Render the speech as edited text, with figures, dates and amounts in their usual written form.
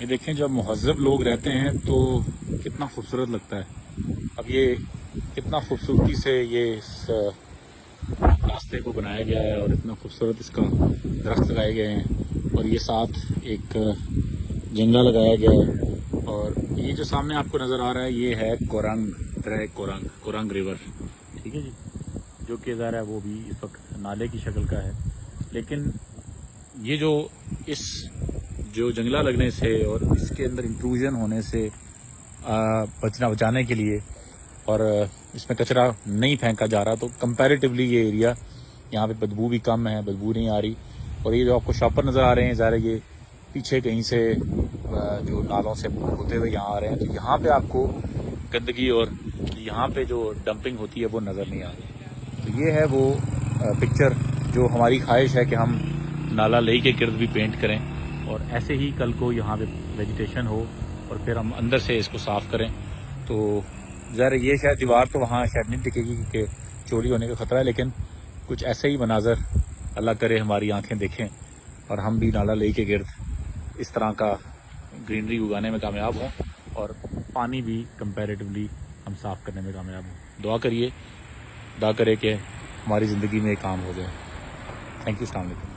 یہ دیکھیں جب مہذب لوگ رہتے ہیں تو کتنا خوبصورت لگتا ہے. اب یہ کتنا خوبصورتی سے یہ اس راستے کو بنایا گیا ہے اور اتنا خوبصورت اس کا درخت لگائے گئے ہیں اور یہ ساتھ ایک جنگلہ لگایا گیا ہے. اور یہ جو سامنے آپ کو نظر آ رہا ہے یہ ہے کورنگ ریور. ٹھیک ہے جی, جو کہ ظاہر ہے وہ بھی اس وقت نالے کی شکل کا ہے. لیکن یہ جو جنگلہ لگنے سے اور اس کے اندر انٹروژن ہونے سے بچانے کے لیے اور اس میں کچرا نہیں پھینکا جا رہا, تو کمپیریٹیولی یہ ایریا یہاں پہ بدبو بھی کم ہے, بدبو نہیں آ رہی. اور یہ جو آپ کو شاپر نظر آ رہے ہیں ظاہر یہ پیچھے کہیں سے جو نالوں سے ہوتے ہوئے یہاں آ رہے ہیں, تو یہاں پہ آپ کو گندگی اور یہاں پہ جو ڈمپنگ ہوتی ہے وہ نظر نہیں آ رہی. تو یہ ہے وہ پکچر جو ہماری خواہش ہے کہ ہم نالا لئی کے گرد بھی پینٹ کریں اور ایسے ہی کل کو یہاں پہ ویجیٹیشن ہو اور پھر ہم اندر سے اس کو صاف کریں. تو ظاہر یہ شاید دیوار تو وہاں شاید نہیں ٹکے گی کیونکہ چوری ہونے کا خطرہ ہے, لیکن کچھ ایسے ہی مناظر اللہ کرے ہماری آنکھیں دیکھیں اور ہم بھی نالا لئی کے گرد اس طرح کا گرینری اگانے میں کامیاب ہوں اور پانی بھی کمپیریٹیولی ہم صاف کرنے میں کامیاب ہوں. دعا کرے کہ ہماری زندگی میں یہ کام ہو جائے. Thank you. السلام علیکم.